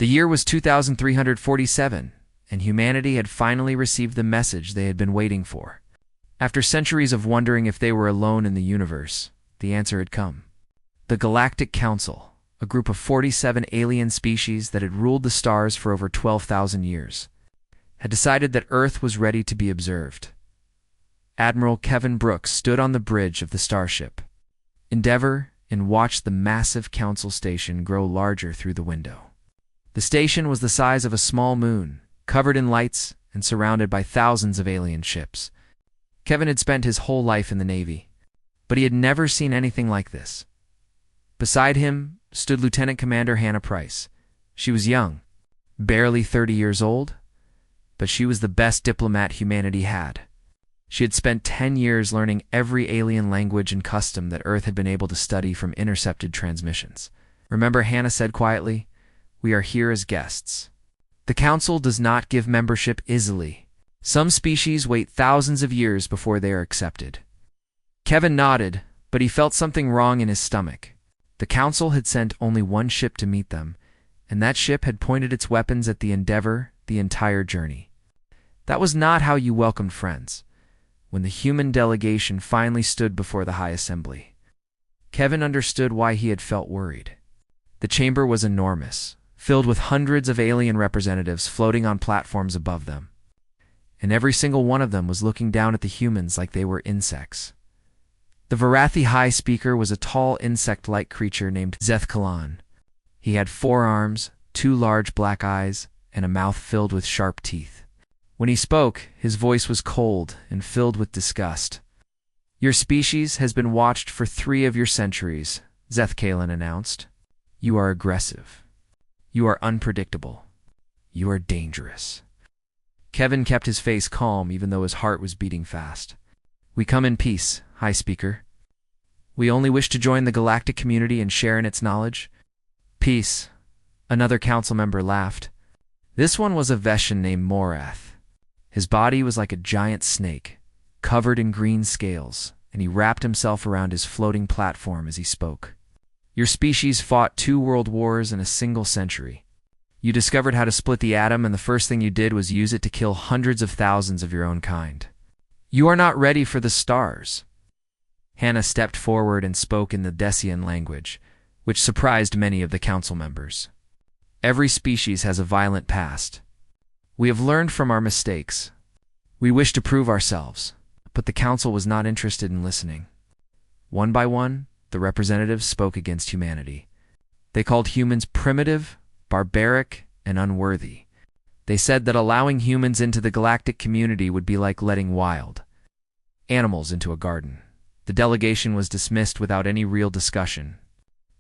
The year was 2347, and humanity had finally received the message they had been waiting for. After centuries of wondering if they were alone in the universe, the answer had come. The Galactic Council, a group of 47 alien species that had ruled the stars for over 12,000 years, had decided that Earth was ready to be observed. Admiral Kevin Brooks stood on the bridge of the starship Endeavour and watched the massive council station grow larger through the window. The station was the size of a small moon, covered in lights and surrounded by thousands of alien ships. Kevin had spent his whole life in the Navy, but he had never seen anything like this. Beside him stood Lieutenant Commander Hannah Price. She was young, barely 30 years old, but she was the best diplomat humanity had. She had spent 10 years learning every alien language and custom that Earth had been able to study from intercepted transmissions. "Remember," Hannah said quietly, "we are here as guests. The Council does not give membership easily. Some species wait thousands of years before they are accepted." Kevin nodded, but he felt something wrong in his stomach. The Council had sent only one ship to meet them, and that ship had pointed its weapons at the Endeavour the entire journey. That was not how you welcomed friends. When the human delegation finally stood before the High Assembly, Kevin understood why he had felt worried. The chamber was enormous, filled with hundreds of alien representatives floating on platforms above them, and every single one of them was looking down at the humans like they were insects. The Varathi High Speaker was a tall insect-like creature named Zethkalan. He had 4 arms, 2 large black eyes, and a mouth filled with sharp teeth. When he spoke, his voice was cold and filled with disgust. "Your species has been watched for 3 of your centuries," Zethkalan announced. "You are aggressive. You are unpredictable. You are dangerous." Kevin kept his face calm even though his heart was beating fast. "We come in peace, High Speaker. We only wish to join the galactic community and share in its knowledge." "Peace," another council member laughed. This one was a Veshan named Morath. His body was like a giant snake, covered in green scales, and he wrapped himself around his floating platform as he spoke. "Your species fought 2 world wars in a single century. You discovered how to split the atom, and the first thing you did was use it to kill hundreds of thousands of your own kind. You are not ready for the stars." Hannah stepped forward and spoke in the Decian language, which surprised many of the council members. "Every species has a violent past. We have learned from our mistakes. We wish to prove ourselves." But the council was not interested in listening. One by one, the representatives spoke against humanity. They called humans primitive, barbaric, and unworthy. They said that allowing humans into the galactic community would be like letting wild animals into a garden. The delegation was dismissed without any real discussion.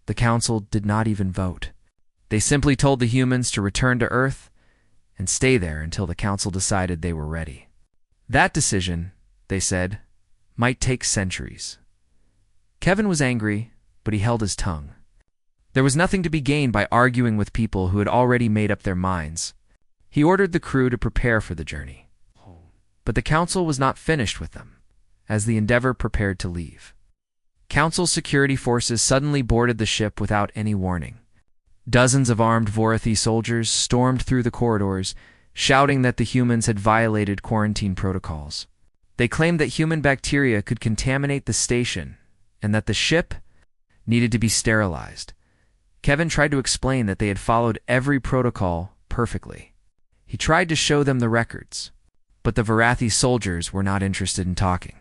The council did not even vote. They simply told the humans to return to Earth and stay there until the council decided they were ready. That decision, they said, might take centuries. Kevin was angry, but he held his tongue. There was nothing to be gained by arguing with people who had already made up their minds. He ordered the crew to prepare for the journey. But the council was not finished with them, as the Endeavour prepared to leave. Council security forces suddenly boarded the ship without any warning. Dozens of armed Varathi soldiers stormed through the corridors, shouting that the humans had violated quarantine protocols. They claimed that human bacteria could contaminate the station and that the ship needed to be sterilized. Kevin tried to explain that they had followed every protocol perfectly. He tried to show them the records, but the Varathi soldiers were not interested in talking.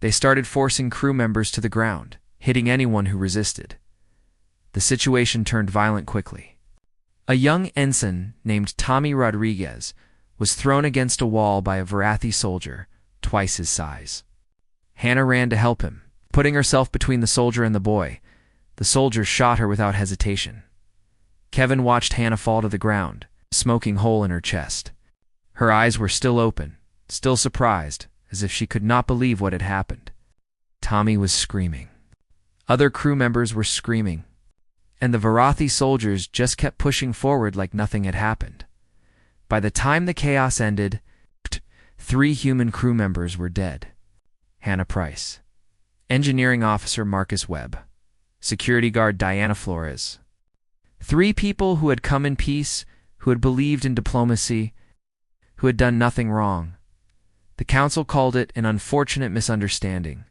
They started forcing crew members to the ground, hitting anyone who resisted. The situation turned violent quickly. A young ensign named Tommy Rodriguez was thrown against a wall by a Varathi soldier, twice his size. Hannah ran to help him, putting herself between the soldier and the boy. The soldier shot her without hesitation. Kevin watched Hannah fall to the ground, a smoking hole in her chest. Her eyes were still open, still surprised, as if she could not believe what had happened. Tommy was screaming. Other crew members were screaming, and the Varathi soldiers just kept pushing forward like nothing had happened. By the time the chaos ended, 3 human crew members were dead. Hannah Price, Engineering Officer Marcus Webb, Security Guard Diana Flores, 3 people who had come in peace, who had believed in diplomacy, who had done nothing wrong. The council called it an unfortunate misunderstanding.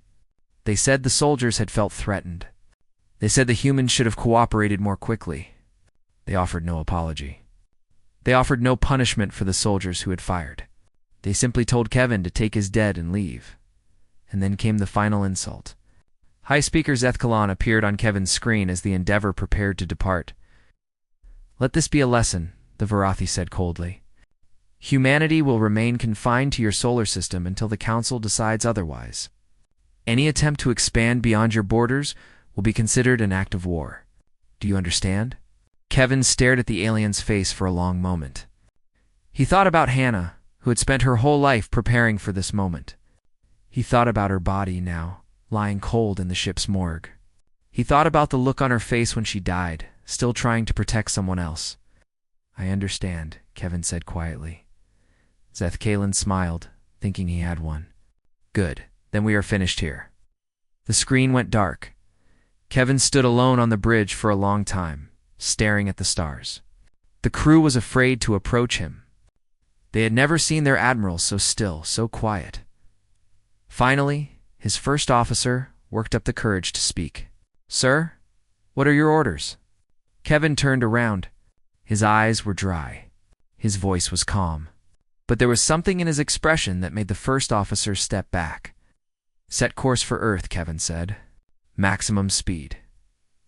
They said the soldiers had felt threatened. They said the humans should have cooperated more quickly. They offered no apology. They offered no punishment for the soldiers who had fired. They simply told Kevin to take his dead and leave. And then came the final insult. High Speaker Zethkalan appeared on Kevin's screen as the Endeavor prepared to depart. "Let this be a lesson," the Varathi said coldly. "Humanity will remain confined to your solar system until the Council decides otherwise. Any attempt to expand beyond your borders will be considered an act of war. Do you understand?" Kevin stared at the alien's face for a long moment. He thought about Hannah, who had spent her whole life preparing for this moment. He thought about her body now, lying cold in the ship's morgue. He thought about the look on her face when she died, still trying to protect someone else. "I understand," Kevin said quietly. Zethkalan smiled, thinking he had one. "Good, then we are finished here." The screen went dark. Kevin stood alone on the bridge for a long time, staring at the stars. The crew was afraid to approach him. They had never seen their admiral so still, so quiet. Finally, his first officer worked up the courage to speak. "Sir, what are your orders?" Kevin turned around. His eyes were dry. His voice was calm. But there was something in his expression that made the first officer step back. "Set course for Earth," Kevin said. "Maximum speed."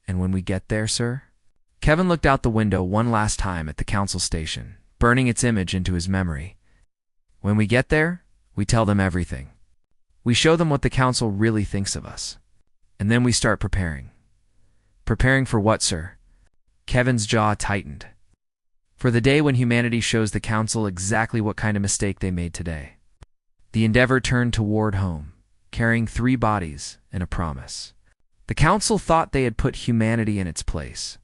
"And when we get there, sir?" Kevin looked out the window one last time at the council station, burning its image into his memory. "When we get there, we tell them everything. We show them what the council really thinks of us. And then we start preparing." "Preparing for what, sir?" Kevin's jaw tightened. "For the day when humanity shows the council exactly what kind of mistake they made today." The Endeavor turned toward home, carrying 3 bodies and a promise. The council thought they had put humanity in its place.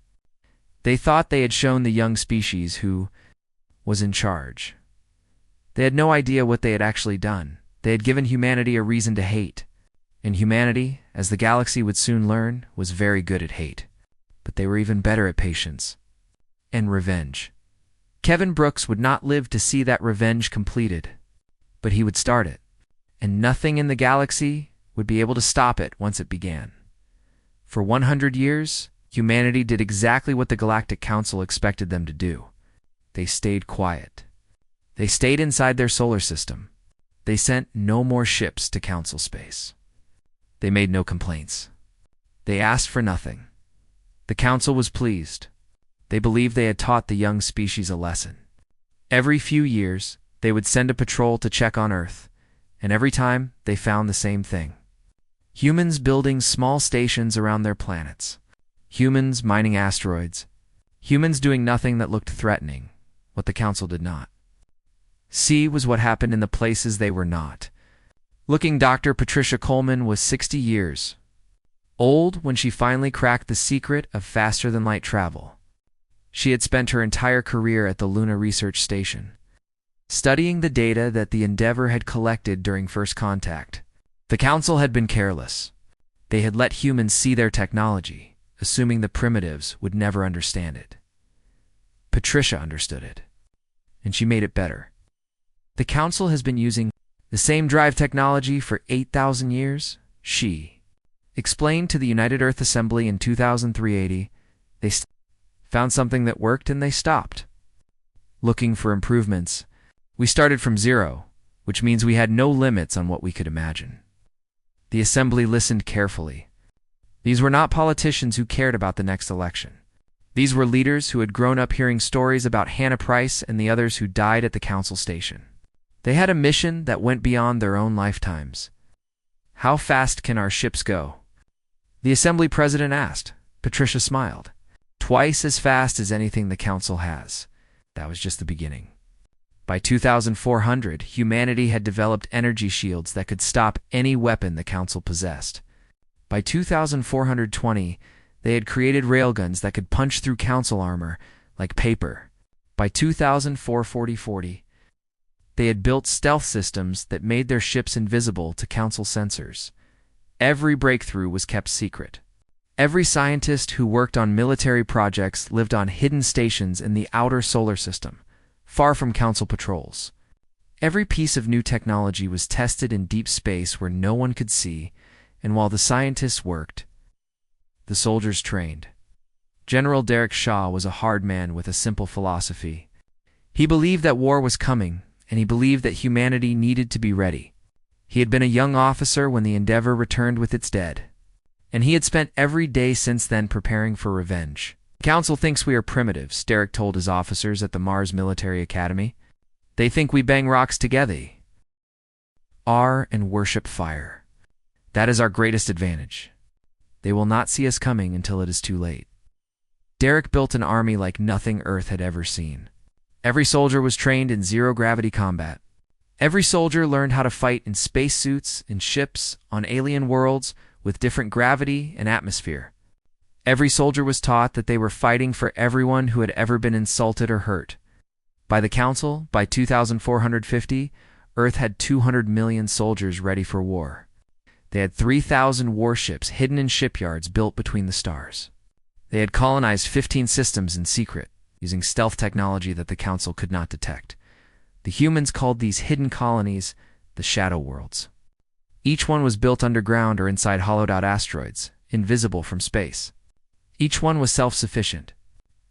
They thought they had shown the young species who was in charge. They had no idea what they had actually done. They had given humanity a reason to hate. And humanity, as the galaxy would soon learn, was very good at hate. But they were even better at patience. And revenge. Kevin Brooks would not live to see that revenge completed. But he would start it. And nothing in the galaxy would be able to stop it once it began. For 100 years, humanity did exactly what the Galactic Council expected them to do. They stayed quiet. They stayed inside their solar system. They sent no more ships to Council space. They made no complaints. They asked for nothing. The Council was pleased. They believed they had taught the young species a lesson. Every few years, they would send a patrol to check on Earth, and every time they found the same thing. Humans building small stations around their planets. Humans mining asteroids. Humans doing nothing that looked threatening, what the Council did not. See was what happened in the places they were not. Looking Dr. Patricia Coleman was 60 years old when she finally cracked the secret of faster-than-light travel. She had spent her entire career at the Luna Research Station, studying the data that the Endeavor had collected during first contact. The Council had been careless. They had let humans see their technology, assuming the primitives would never understand it. Patricia understood it, and she made it better. The Council has been using the same drive technology for 8,000 years, she explained to the United Earth Assembly in 2380. They found something that worked and they stopped looking for improvements. We started from zero, which means we had no limits on what we could imagine. The Assembly listened carefully. These were not politicians who cared about the next election. These were leaders who had grown up hearing stories about Hannah Price and the others who died at the Council station. They had a mission that went beyond their own lifetimes. How fast can our ships go? The Assembly President asked. Patricia smiled. Twice as fast as anything the Council has. That was just the beginning. By 2400, humanity had developed energy shields that could stop any weapon the Council possessed. By 2420, they had created railguns that could punch through Council armor like paper. By 2440, they had built stealth systems that made their ships invisible to Council sensors. Every breakthrough was kept secret. Every scientist who worked on military projects lived on hidden stations in the outer solar system, far from Council patrols. Every piece of new technology was tested in deep space where no one could see, and while the scientists worked, the soldiers trained. General Derek Shaw was a hard man with a simple philosophy. He believed that war was coming, and he believed that humanity needed to be ready. He had been a young officer when the Endeavour returned with its dead, and he had spent every day since then preparing for revenge. "The Council thinks we are primitives," Derek told his officers at the Mars Military Academy. "They think we bang rocks together and worship fire. That is our greatest advantage. They will not see us coming until it is too late." Derek built an army like nothing Earth had ever seen. Every soldier was trained in zero-gravity combat. Every soldier learned how to fight in spacesuits, in ships, on alien worlds, with different gravity and atmosphere. Every soldier was taught that they were fighting for everyone who had ever been insulted or hurt. By the Council, by 2450, Earth had 200 million soldiers ready for war. They had 3,000 warships hidden in shipyards built between the stars. They had colonized 15 systems in secret, using stealth technology that the Council could not detect. The humans called these hidden colonies the Shadow Worlds. Each one was built underground or inside hollowed-out asteroids, invisible from space. Each one was self-sufficient,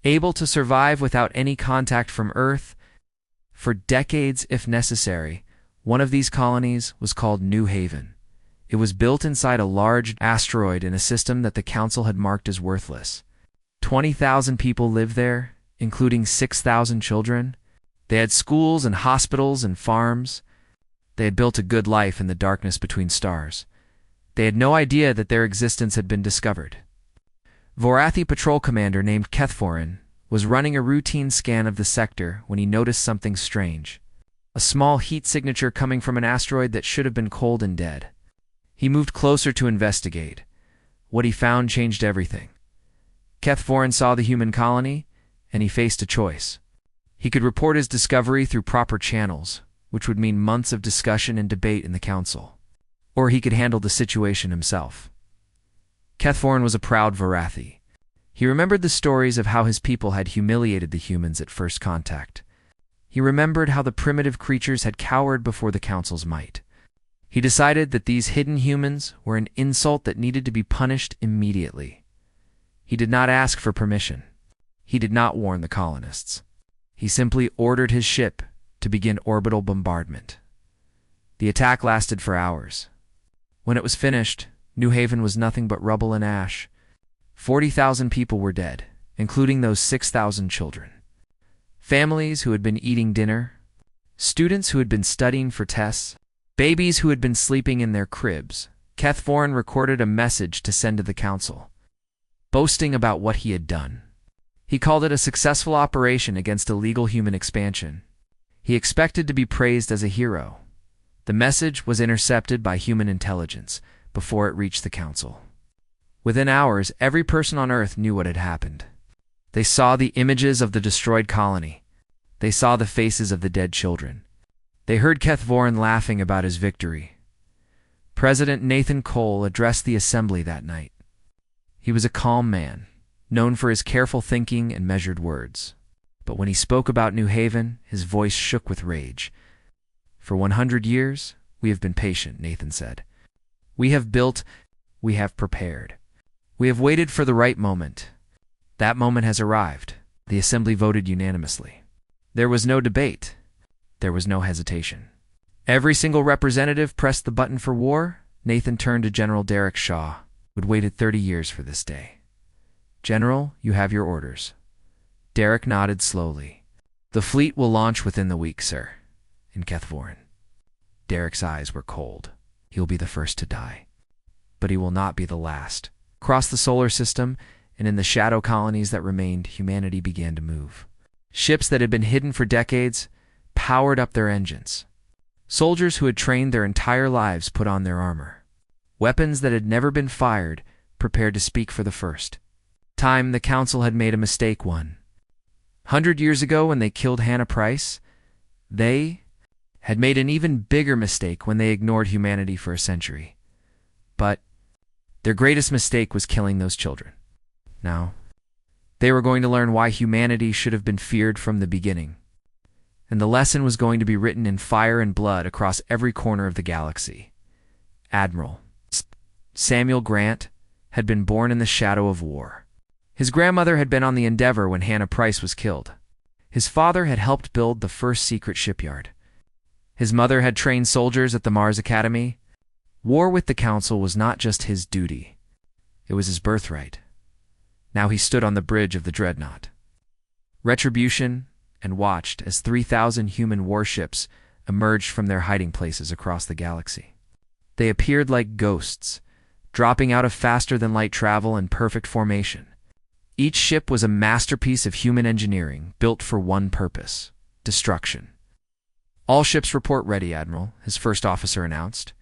able to survive without any contact from Earth for decades if necessary. One of these colonies was called New Haven. It was built inside a large asteroid in a system that the Council had marked as worthless. 20,000 people lived there, including 6,000 children. They had schools and hospitals and farms. They had built a good life in the darkness between stars. They had no idea that their existence had been discovered. Vorathi patrol commander named Kethforin was running a routine scan of the sector when he noticed something strange. A small heat signature coming from an asteroid that should have been cold and dead. He moved closer to investigate. What he found changed everything. Kethforin saw the human colony, and he faced a choice. He could report his discovery through proper channels, which would mean months of discussion and debate in the Council. Or he could handle the situation himself. Kethforin was a proud Vorathi. He remembered the stories of how his people had humiliated the humans at first contact. He remembered how the primitive creatures had cowered before the Council's might. He decided that these hidden humans were an insult that needed to be punished immediately. He did not ask for permission. He did not warn the colonists. He simply ordered his ship to begin orbital bombardment. The attack lasted for hours. When it was finished, New Haven was nothing but rubble and ash. 40,000 people were dead, including those 6,000 children. Families who had been eating dinner, students who had been studying for tests, babies who had been sleeping in their cribs. Kethforin recorded a message to send to the Council, boasting about what he had done. He called it a successful operation against illegal human expansion. He expected to be praised as a hero. The message was intercepted by human intelligence before it reached the Council. Within hours, every person on Earth knew what had happened. They saw the images of the destroyed colony. They saw the faces of the dead children. They heard Kethforin laughing about his victory. President Nathan Cole addressed the assembly that night. He was a calm man, known for his careful thinking and measured words. But when he spoke about New Haven, his voice shook with rage. "For 100 years, we have been patient," Nathan said. "We have built, we have prepared. We have waited for the right moment. That moment has arrived." The assembly voted unanimously. There was no debate. There was no hesitation. Every single representative pressed the button for war. Nathan turned to General Derek Shaw, who had waited 30 years for this day. "General, you have your orders." Derek nodded slowly. "The fleet will launch within the week, sir." And Kethforin. Derek's eyes were cold. "He'll be the first to die. But he will not be the last." Across the solar system and in the shadow colonies that remained, humanity began to move. Ships that had been hidden for decades powered up their engines. Soldiers who had trained their entire lives put on their armor. Weapons that had never been fired prepared to speak for the first time. The Council had made a mistake 100 years ago when they killed Hannah Price. They had made an even bigger mistake when they ignored humanity for a century. But Their greatest mistake was killing those children. Now, they were going to learn why humanity should have been feared from the beginning. And the lesson was going to be written in fire and blood across every corner of the galaxy. Admiral Samuel Grant had been born in the shadow of war. His grandmother had been on the Endeavor when Hannah Price was killed. His father had helped build the first secret shipyard. His mother had trained soldiers at the Mars Academy. War with the Council was not just his duty. It was his birthright. Now he stood on the bridge of the Dreadnought. Retribution, and watched as 3,000 human warships emerged from their hiding places across the galaxy. They appeared like ghosts, dropping out of faster-than-light travel in perfect formation. Each ship was a masterpiece of human engineering, built for one purpose: destruction. "All ships report ready, Admiral," his first officer announced.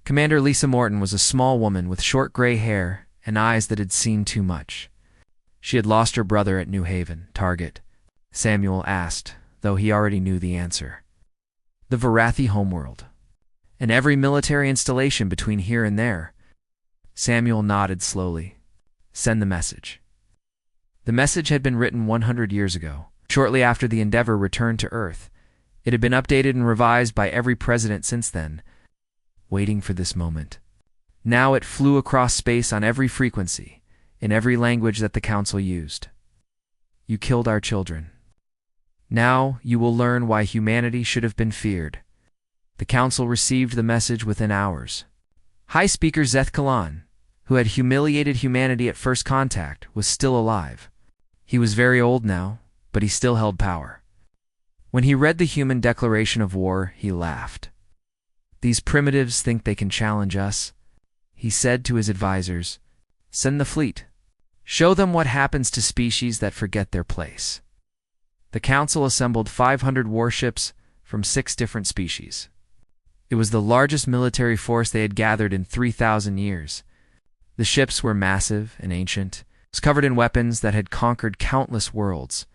Commander Lisa Morton was a small woman with short gray hair and eyes that had seen too much. She had lost her brother at New Haven. Target? Samuel asked, though he already knew the answer. The Varathi homeworld. And every military installation between here and there. Samuel nodded slowly. Send the message. The message had been written 100 years ago, shortly after the Endeavor returned to Earth. It had been updated and revised by every president since then, waiting for this moment. Now it flew across space on every frequency, in every language that the Council used. You killed our children. Now you will learn why humanity should have been feared. The Council received the message within hours. High Speaker Zeth Kalan, who had humiliated humanity at first contact, was still alive. He was very old now, but he still held power. When he read the human declaration of war, he laughed. These primitives think they can challenge us, he said to his advisors. Send the fleet. Show them what happens to species that forget their place. The Council assembled 500 warships from 6 different species. It was the largest military force they had gathered in 3,000 years. The ships were massive and ancient, covered in weapons that had conquered countless worlds.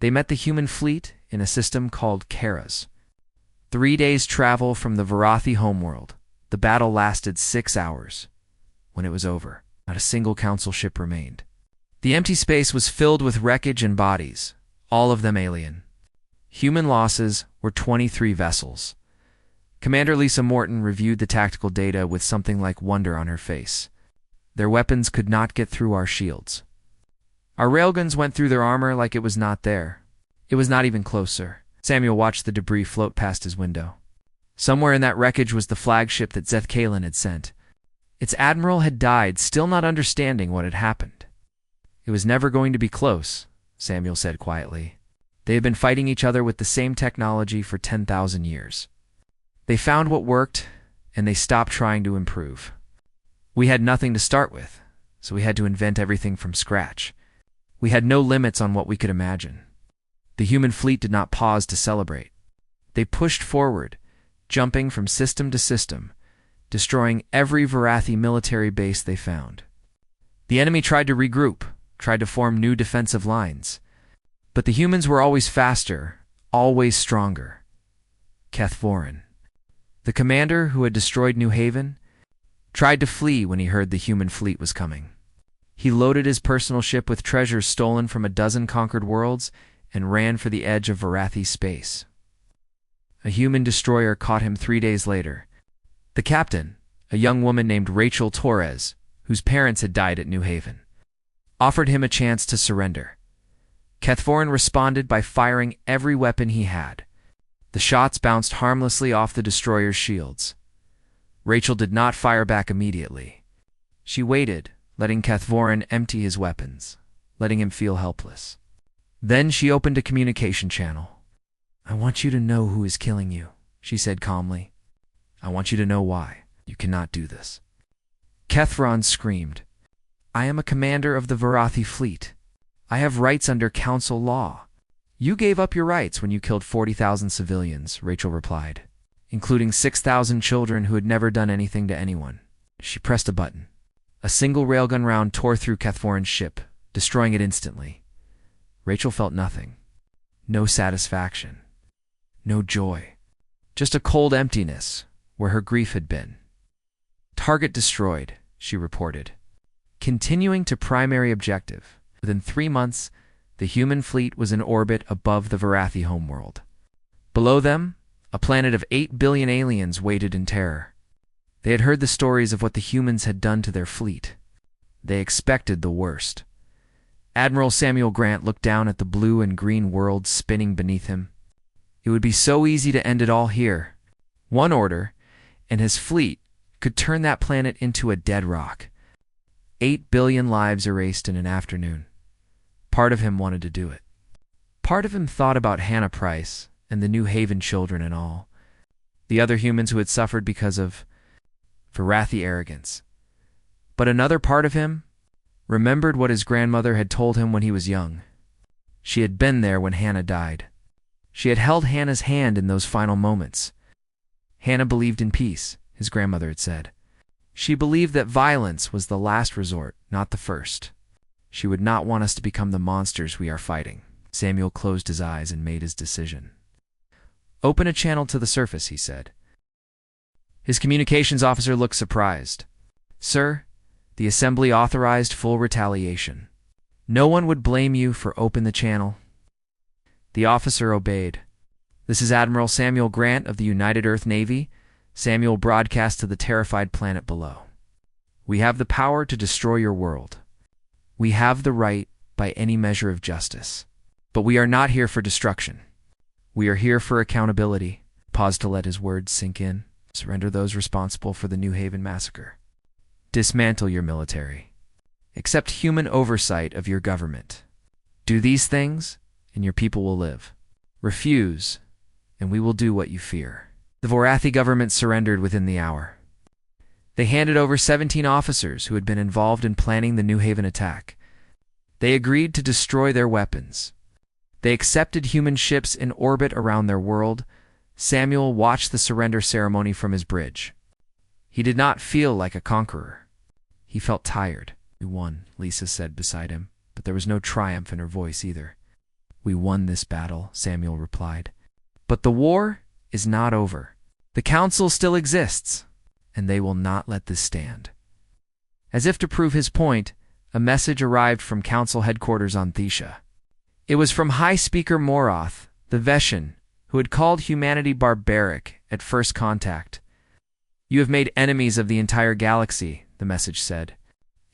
They met the human fleet in a system called Karas. 3 days' travel from the Varathi homeworld. The battle lasted 6 hours. When it was over, not a single Council ship remained. The empty space was filled with wreckage and bodies, all of them alien. Human losses were 23 vessels. Commander Lisa Morton reviewed the tactical data with something like wonder on her face. Their weapons could not get through our shields. Our railguns went through their armor like it was not there. It was not even close, sir. Samuel watched the debris float past his window. Somewhere in that wreckage was the flagship that Zeth Kalan had sent. Its admiral had died, still not understanding what had happened. It was never going to be close, Samuel said quietly. They had been fighting each other with the same technology for 10,000 years. They found what worked, and they stopped trying to improve. We had nothing to start with, so we had to invent everything from scratch. We had no limits on what we could imagine. The human fleet did not pause to celebrate. They pushed forward, jumping from system to system, destroying every Varathi military base they found. The enemy tried to regroup, tried to form new defensive lines. But the humans were always faster, always stronger. Keth Voren, the commander who had destroyed New Haven, tried to flee when he heard the human fleet was coming. He loaded his personal ship with treasures stolen from a dozen conquered worlds and ran for the edge of Varathi space. A human destroyer caught him 3 days later. The captain, a young woman named Rachel Torres, whose parents had died at New Haven, offered him a chance to surrender. Keth Voren responded by firing every weapon he had. The shots bounced harmlessly off the destroyer's shields. Rachel did not fire back immediately. She waited, letting Keth Voren empty his weapons, letting him feel helpless. Then she opened a communication channel. I want you to know who is killing you, she said calmly. I want you to know why. You cannot do this. Keth Voren screamed. I am a commander of the Varathi fleet. I have rights under Council law. You gave up your rights when you killed 40,000 civilians, Rachel replied, including 6,000 children who had never done anything to anyone. She pressed a button. A single railgun round tore through Keth Voren's ship, destroying it instantly. Rachel felt nothing. No satisfaction. No joy. Just a cold emptiness where her grief had been. Target destroyed, she reported. Continuing to primary objective, within 3 months, the human fleet was in orbit above the Varathi homeworld. Below them, a planet of 8 billion aliens waited in terror. They had heard the stories of what the humans had done to their fleet. They expected the worst. Admiral Samuel Grant looked down at the blue and green worlds spinning beneath him. It would be so easy to end it all here. One order, and his fleet could turn that planet into a dead rock. 8 billion lives erased in an afternoon. Part of him wanted to do it. Part of him thought about Hannah Price and the New Haven children and all. The other humans who had suffered because of Varathi arrogance. But another part of him remembered what his grandmother had told him when he was young. She had been there when Hannah died. She had held Hannah's hand in those final moments. Hannah believed in peace, his grandmother had said. She believed that violence was the last resort, not the first. She would not want us to become the monsters we are fighting. Samuel closed his eyes and made his decision. "Open a channel to the surface," he said. His communications officer looked surprised. "Sir, the Assembly authorized full retaliation. No one would blame you for open the channel." The officer obeyed. "This is Admiral Samuel Grant of the United Earth Navy." Samuel broadcast to the terrified planet below. "We have the power to destroy your world. We have the right by any measure of justice. But we are not here for destruction. We are here for accountability." Paused to let his words sink in. "Surrender those responsible for the New Haven massacre. Dismantle your military. Accept human oversight of your government. Do these things, and your people will live. Refuse, and we will do what you fear." The Varathi government surrendered within the hour. They handed over 17 officers who had been involved in planning the New Haven attack. They agreed to destroy their weapons. They accepted human ships in orbit around their world. Samuel watched the surrender ceremony from his bridge. He did not feel like a conqueror. He felt tired. "We won," Lisa said beside him, but there was no triumph in her voice either. "We won this battle," Samuel replied. "But the war is not over. The Council still exists, and they will not let this stand." As if to prove his point, a message arrived from Council headquarters on Thesha. It was from High Speaker Moroth, the Veshan, who had called humanity barbaric at first contact. "You have made enemies of the entire galaxy," the message said.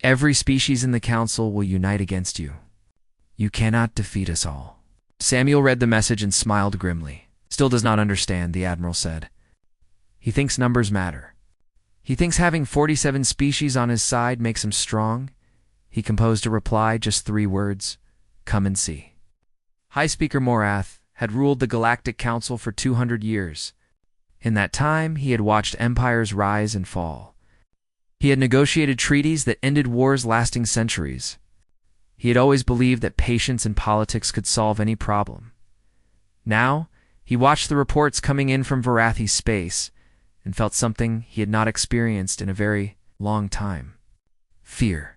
"Every species in the Council will unite against you. You cannot defeat us all." Samuel read the message and smiled grimly. "Still does not understand," the Admiral said. "He thinks numbers matter. He thinks having 47 species on his side makes him strong." He composed a reply, just 3 words: "Come and see." High Speaker Morath had ruled the Galactic Council for 200 years. In that time, he had watched empires rise and fall. He had negotiated treaties that ended wars lasting centuries. He had always believed that patience and politics could solve any problem. Now, he watched the reports coming in from Varathi space and felt something he had not experienced in a very long time: fear.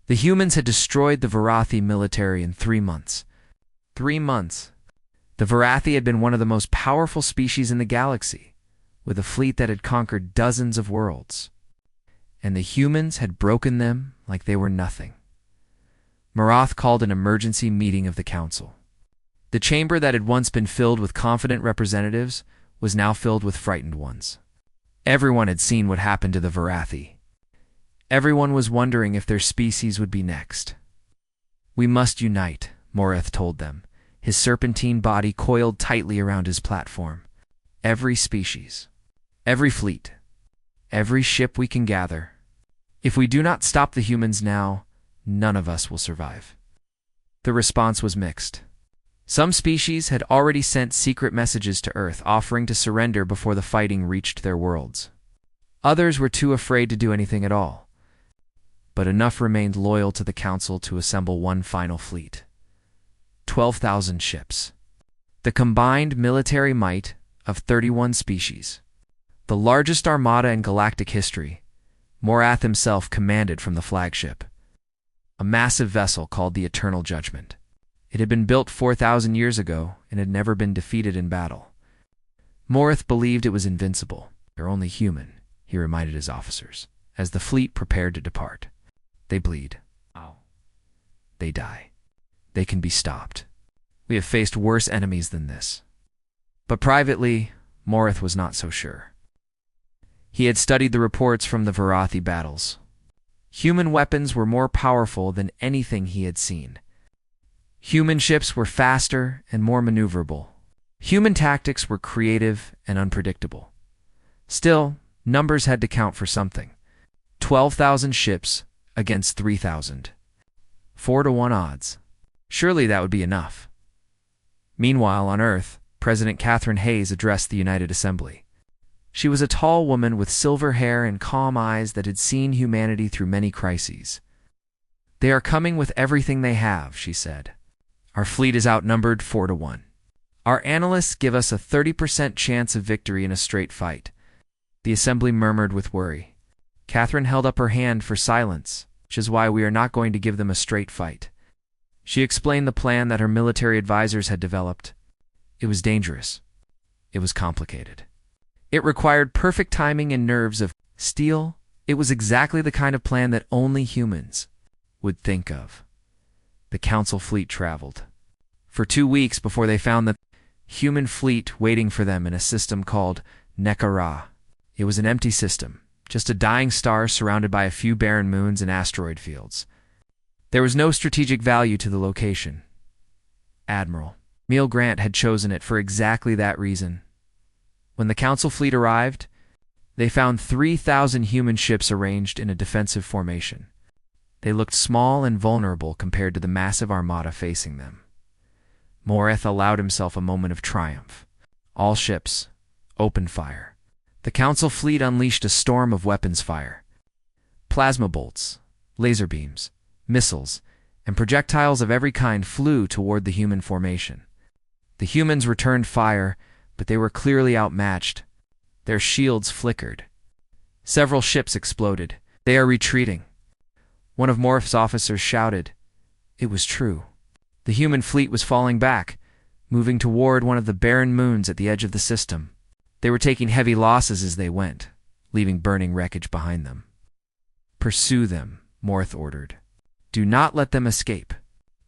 The humans had destroyed the Varathi military in 3 months. 3 months. The Varathi had been one of the most powerful species in the galaxy, with a fleet that had conquered dozens of worlds. And the humans had broken them like they were nothing. Moroth called an emergency meeting of the Council. The chamber that had once been filled with confident representatives was now filled with frightened ones. Everyone had seen what happened to the Varathi. Everyone was wondering if their species would be next. "We must unite," Moroth told them, his serpentine body coiled tightly around his platform. "Every species, every fleet, every ship we can gather. If we do not stop the humans now, none of us will survive." The response was mixed. Some species had already sent secret messages to Earth offering to surrender before the fighting reached their worlds. Others were too afraid to do anything at all. But enough remained loyal to the Council to assemble one final fleet. 12,000 ships. The combined military might of 31 species. The largest armada in galactic history. Morath himself commanded from the flagship. A massive vessel called the Eternal Judgment. It had been built 4,000 years ago and had never been defeated in battle. Moroth believed it was invincible. "They're only human," he reminded his officers. as the fleet prepared to depart. They bleed. They die. They can be stopped. We have faced worse enemies than this. But privately, Morith was not so sure. He had studied the reports from the Varathi battles. Human weapons were more powerful than anything he had seen. Human ships were faster and more maneuverable. Human tactics were creative and unpredictable. Still, numbers had to count for something. 12,000 ships against 3,000. 4-to-1 odds. Surely that would be enough. Meanwhile, on Earth, President Catherine Hayes addressed the United Assembly. She was a tall woman with silver hair and calm eyes that had seen humanity through many crises. "They are coming with everything they have," she said. "Our fleet is outnumbered 4-to-1. Our analysts give us a 30% chance of victory in a straight fight." The Assembly murmured with worry. Catherine held up her hand for silence, which is why we are not going to give them a straight fight. She explained the plan that her military advisors had developed. It was dangerous. It was complicated. It required perfect timing and nerves of steel. It was exactly the kind of plan that only humans would think of. The Council fleet traveled for 2 weeks before they found the human fleet waiting for them in a system called Nekara. It was an empty system, just a dying star surrounded by a few barren moons and asteroid fields. There was no strategic value to the location. Admiral Neil Grant had chosen it for exactly that reason. When the Council fleet arrived, they found 3,000 human ships arranged in a defensive formation. They looked small and vulnerable compared to the massive armada facing them. Morith allowed himself a moment of triumph. All ships opened fire. The Council fleet unleashed a storm of weapons fire. Plasma bolts, laser beams, missiles, and projectiles of every kind flew toward the human formation. The humans returned fire, but they were clearly outmatched. Their shields flickered. Several ships exploded. "They are retreating," one of Morph's officers shouted. It was true. The human fleet was falling back, moving toward one of the barren moons at the edge of the system. They were taking heavy losses as they went, leaving burning wreckage behind them. "Pursue them," Morth ordered. "Do not let them escape.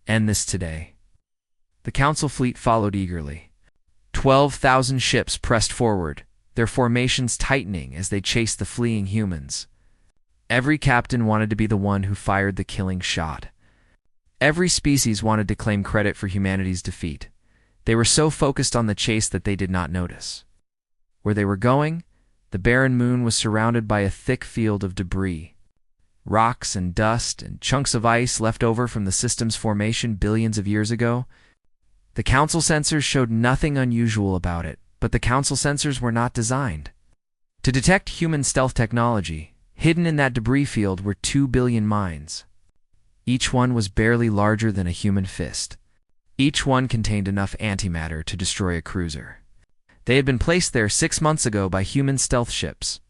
End this today." The Council fleet followed eagerly. 12,000 ships pressed forward, their formations tightening as they chased the fleeing humans. Every captain wanted to be the one who fired the killing shot. Every species wanted to claim credit for humanity's defeat. They were so focused on the chase that they did not notice. Where they were going, the barren moon was surrounded by a thick field of debris. Rocks and dust and chunks of ice left over from the system's formation billions of years ago. The Council sensors showed nothing unusual about it, but the Council sensors were not designed to detect human stealth technology. Hidden in that debris field were 2 billion mines. Each one was barely larger than a human fist. Each one contained enough antimatter to destroy a cruiser. They had been placed there 6 months ago by human stealth ships.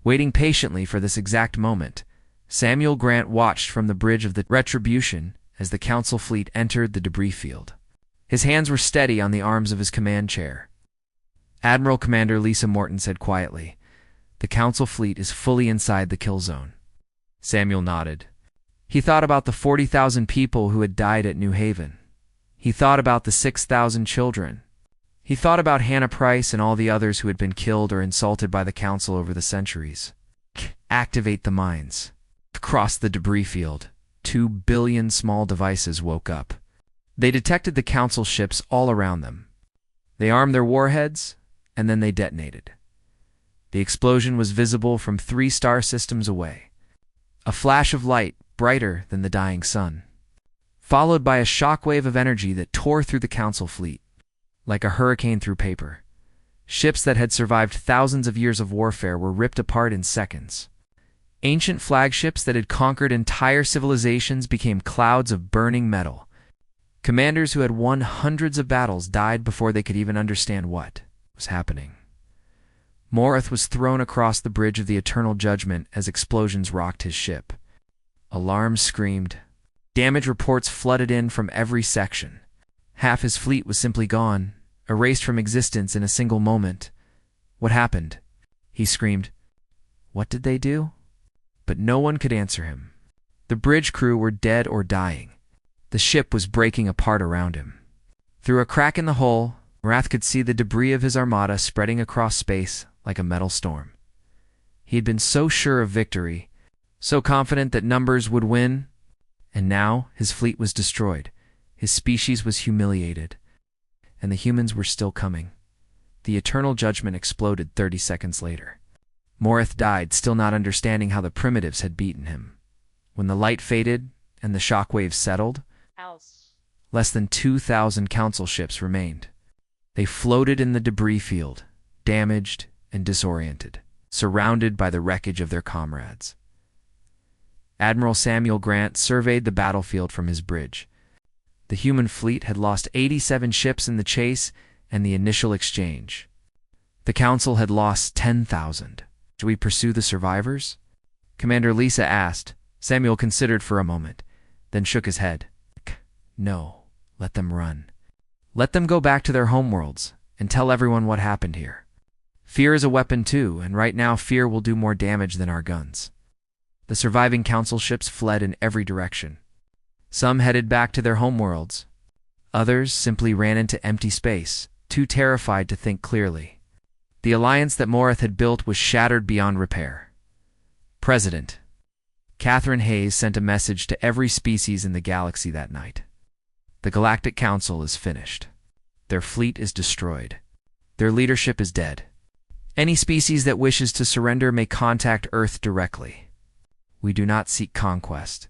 Waiting patiently for this exact moment, Samuel Grant watched from the bridge of the Retribution as the Council fleet entered the debris field. His hands were steady on the arms of his command chair. Admiral Commander Lisa Morton said quietly, "The Council fleet is fully inside the kill zone." Samuel nodded. He thought about the 40,000 people who had died at New Haven. He thought about the 6,000 children. He thought about Hannah Price and all the others who had been killed or insulted by the Council over the centuries. Activate the mines. Across the debris field, 2 billion small devices woke up. They detected the Council ships all around them. They armed their warheads, and then they detonated. The explosion was visible from 3 star systems away. A flash of light brighter than the dying sun, followed by a shockwave of energy that tore through the Council fleet, like a hurricane through paper. Ships that had survived thousands of years of warfare were ripped apart in seconds. Ancient flagships that had conquered entire civilizations became clouds of burning metal. Commanders who had won hundreds of battles died before they could even understand what was happening. Morith was thrown across the bridge of the Eternal Judgment as explosions rocked his ship. Alarms screamed. Damage reports flooded in from every section. Half his fleet was simply gone, erased from existence in a single moment. "What happened?" he screamed. "What did they do?" but no one could answer him. The bridge crew were dead or dying. The ship was breaking apart around him. Through a crack in the hull, Morath could see the debris of his armada spreading across space like a metal storm. He had been so sure of victory, so confident that numbers would win, and now his fleet was destroyed. His species was humiliated, and the humans were still coming. The eternal judgment exploded 30 seconds later. Morath died, still not understanding how the primitives had beaten him. When the light faded and the shockwaves settled, less than 2,000 council ships remained. They floated in the debris field, damaged and disoriented, surrounded by the wreckage of their comrades. Admiral Samuel Grant surveyed the battlefield from his bridge. The human fleet had lost 87 ships in the chase and the initial exchange. The Council had lost 10,000. Should we pursue the survivors? Commander Lisa asked. Samuel considered for a moment, then shook his head. No, let them run. Let them go back to their homeworlds and tell everyone what happened here. Fear is a weapon too, and right now fear will do more damage than our guns. The surviving Council ships fled in every direction. Some headed back to their homeworlds. Others simply ran into empty space, too terrified to think clearly. The alliance that Morath had built was shattered beyond repair. President Catherine Hayes sent a message to every species in the galaxy that night. The Galactic Council is finished. Their fleet is destroyed. Their leadership is dead. Any species that wishes to surrender may contact Earth directly. We do not seek conquest.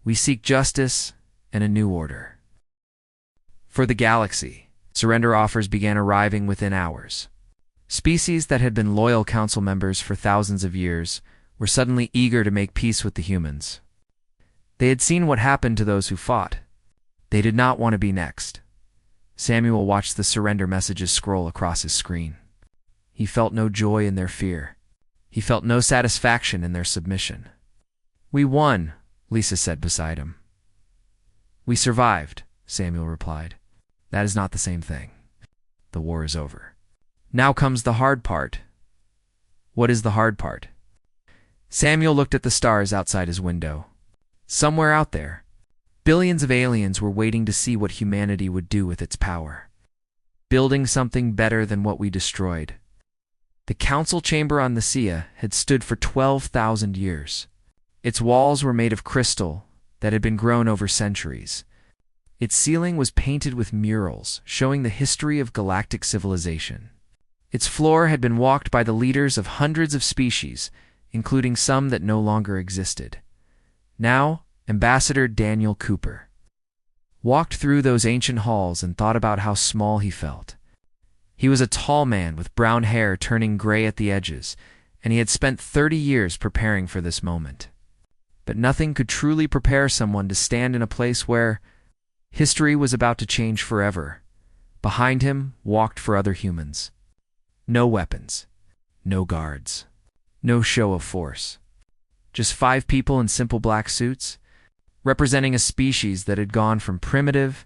We seek justice and a new order. For the galaxy, surrender offers began arriving within hours. Species that had been loyal council members for thousands of years were suddenly eager to make peace with the humans. They had seen what happened to those who fought. They did not want to be next. Samuel watched the surrender messages scroll across his screen. He felt no joy in their fear. He felt no satisfaction in their submission. We won, Lisa said beside him. We survived, Samuel replied. That is not the same thing. The war is over. Now comes the hard part. What is the hard part? Samuel looked at the stars outside his window. Somewhere out there, billions of aliens were waiting to see what humanity would do with its power. Building something better than what we destroyed. The council chamber on Nicaea had stood for 12,000 years. Its walls were made of crystal that had been grown over centuries. Its ceiling was painted with murals showing the history of galactic civilization. Its floor had been walked by the leaders of hundreds of species, including some that no longer existed. Now, Ambassador Daniel Cooper walked through those ancient halls and thought about how small he felt. He was a tall man with brown hair turning gray at the edges, and he had spent 30 years preparing for this moment. But nothing could truly prepare someone to stand in a place where history was about to change forever. Behind him walked four other humans. No weapons, no guards, no show of force. Just 5 people in simple black suits, representing a species that had gone from primitive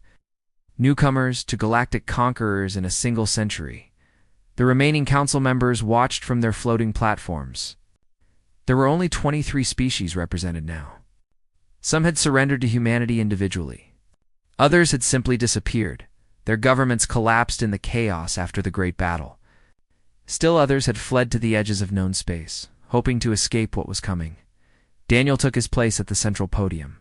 newcomers to galactic conquerors in a single century. The remaining council members watched from their floating platforms. There were only 23 species represented now. Some had surrendered to humanity individually. Others had simply disappeared. Their governments collapsed in the chaos after the Great Battle. Still others had fled to the edges of known space, hoping to escape what was coming. Daniel took his place at the central podium.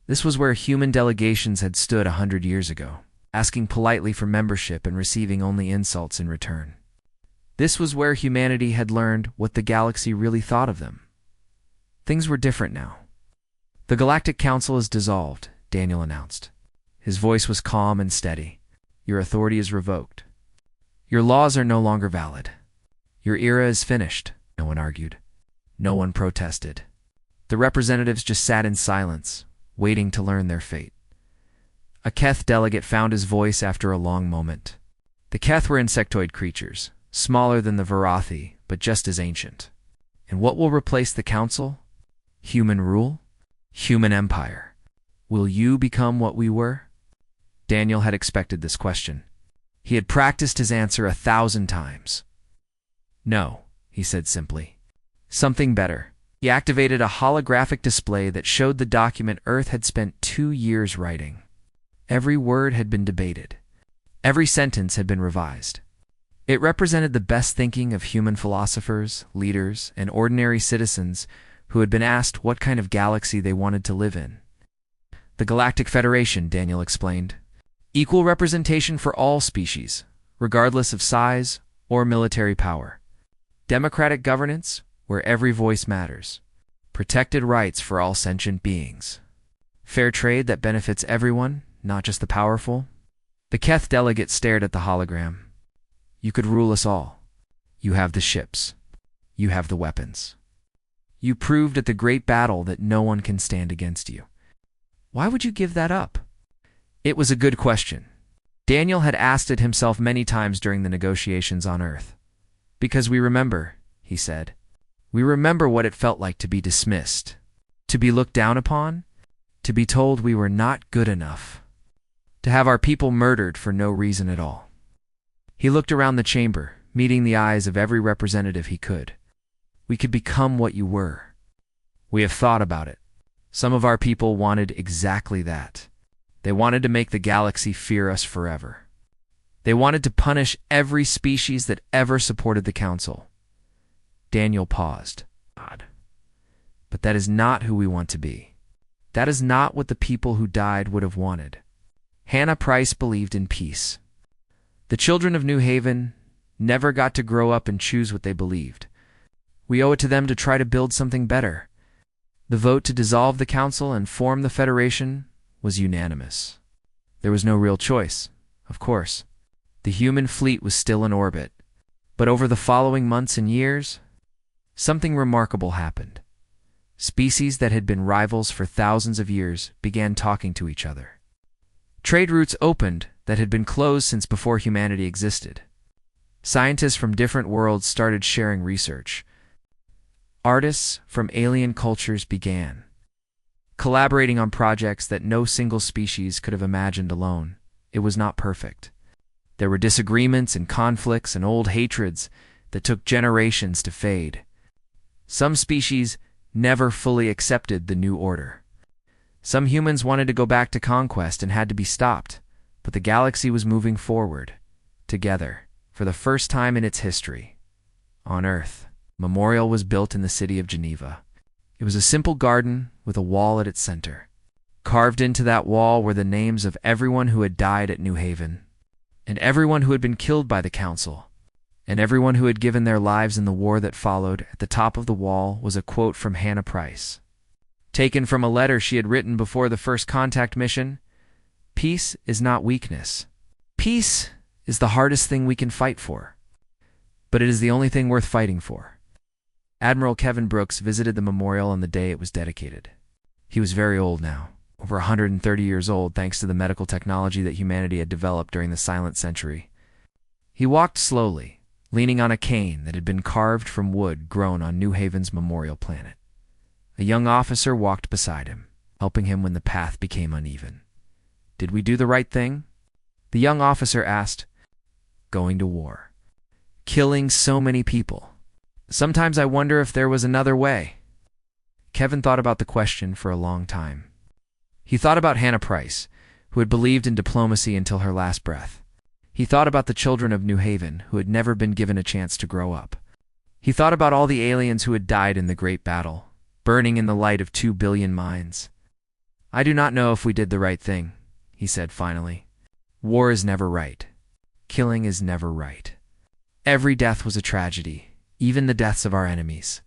This was where human delegations had stood 100 years ago, asking politely for membership and receiving only insults in return. This was where humanity had learned what the galaxy really thought of them. Things were different now. The Galactic Council is dissolved, Daniel announced. His voice was calm and steady. Your authority is revoked. Your laws are no longer valid. Your era is finished, no one argued. No one protested. The representatives just sat in silence, waiting to learn their fate. A Keth delegate found his voice after a long moment. The Keth were insectoid creatures, smaller than the Varathi, but just as ancient. And what will replace the council? Human rule? Human empire. Will you become what we were? Daniel had expected this question. He had practiced his answer 1,000 times. No, he said simply. Something better. He activated a holographic display that showed the document Earth had spent 2 years writing. Every word had been debated. Every sentence had been revised. It represented the best thinking of human philosophers, leaders, and ordinary citizens who had been asked what kind of galaxy they wanted to live in. The Galactic Federation, Daniel explained. Equal representation for all species, regardless of size or military power. Democratic governance, where every voice matters. Protected rights for all sentient beings. Fair trade that benefits everyone, not just the powerful. The Keth delegate stared at the hologram. You could rule us all. You have the ships. You have the weapons. You proved at the great battle that no one can stand against you. Why would you give that up? It was a good question. Daniel had asked it himself many times during the negotiations on Earth. Because we remember, he said. We remember what it felt like to be dismissed, to be looked down upon, to be told we were not good enough, to have our people murdered for no reason at all. He looked around the chamber, meeting the eyes of every representative he could. We could become what you were. We have thought about it. Some of our people wanted exactly that. They wanted to make the galaxy fear us forever. They wanted to punish every species that ever supported the Council. Daniel paused. Odd. But that is not who we want to be. That is not what the people who died would have wanted. Hannah Price believed in peace. The children of New Haven never got to grow up and choose what they believed. We owe it to them to try to build something better. The vote to dissolve the Council and form the Federation was unanimous. There was no real choice, of course. The human fleet was still in orbit. But over the following months and years, something remarkable happened. Species that had been rivals for thousands of years began talking to each other. Trade routes opened that had been closed since before humanity existed. Scientists from different worlds started sharing research. Artists from alien cultures began collaborating on projects that no single species could have imagined alone. It was not perfect. There were disagreements and conflicts and old hatreds that took generations to fade. Some species never fully accepted the new order. Some humans wanted to go back to conquest and had to be stopped, but the galaxy was moving forward, together, for the first time in its history. On Earth, a memorial was built in the city of Geneva. It was a simple garden with a wall at its center. Carved into that wall were the names of everyone who had died at New Haven, and everyone who had been killed by the Council, and everyone who had given their lives in the war that followed. At the top of the wall was a quote from Hannah Price, taken from a letter she had written before the first contact mission. Peace is not weakness. Peace is the hardest thing we can fight for, but it is the only thing worth fighting for. Admiral Kevin Brooks visited the memorial on the day it was dedicated. He was very old now, over 130 years old thanks to the medical technology that humanity had developed during the Silent Century. He walked slowly, leaning on a cane that had been carved from wood grown on New Haven's memorial planet. A young officer walked beside him, helping him when the path became uneven. Did we do the right thing? The young officer asked. Going to war. Killing so many people. Sometimes I wonder if there was another way. Kevin thought about the question for a long time. He thought about Hannah Price, who had believed in diplomacy until her last breath. He thought about the children of New Haven, who had never been given a chance to grow up. He thought about all the aliens who had died in the Great Battle, burning in the light of 2 billion minds. I do not know if we did the right thing, he said finally. War is never right. Killing is never right. Every death was a tragedy, even the deaths of our enemies.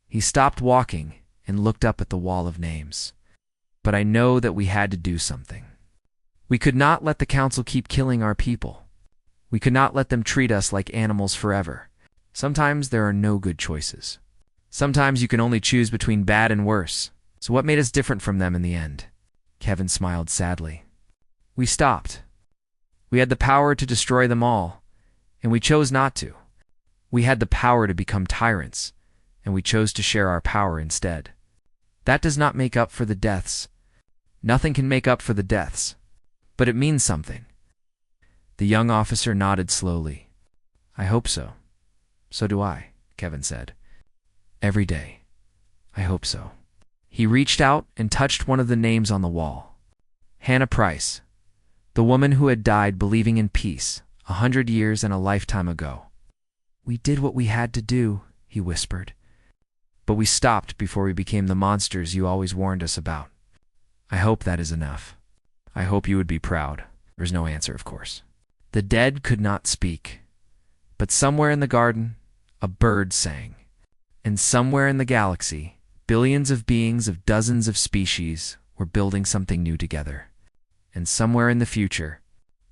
He stopped walking and looked up at the wall of names. But I know that we had to do something. We could not let the Council keep killing our people. We could not let them treat us like animals forever. Sometimes there are no good choices. Sometimes you can only choose between bad and worse. So what made us different from them in the end? Kevin smiled sadly. We stopped. We had the power to destroy them all, and we chose not to. We had the power to become tyrants, and we chose to share our power instead. That does not make up for the deaths. Nothing can make up for the deaths, but it means something. The young officer nodded slowly. I hope so. So do I, Kevin said. Every day. I hope so. He reached out and touched one of the names on the wall. Hannah Price, the woman who had died believing in peace 100 years and a lifetime ago. We did what we had to do, he whispered. But we stopped before we became the monsters you always warned us about. I hope that is enough. I hope you would be proud. There was no answer, of course. The dead could not speak. But somewhere in the garden, a bird sang. And somewhere in the galaxy, billions of beings of dozens of species were building something new together. And somewhere in the future,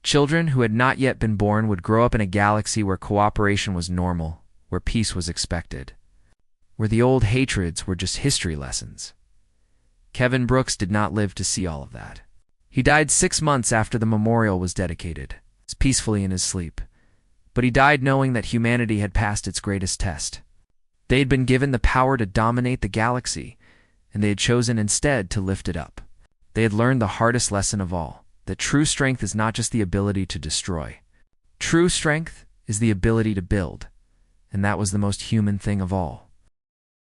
children who had not yet been born would grow up in a galaxy where cooperation was normal, where peace was expected, where the old hatreds were just history lessons. Kevin Brooks did not live to see all of that. He died 6 months after the memorial was dedicated, peacefully in his sleep. But he died knowing that humanity had passed its greatest test. They had been given the power to dominate the galaxy, and they had chosen instead to lift it up. They had learned the hardest lesson of all, that true strength is not just the ability to destroy. True strength is the ability to build, and that was the most human thing of all.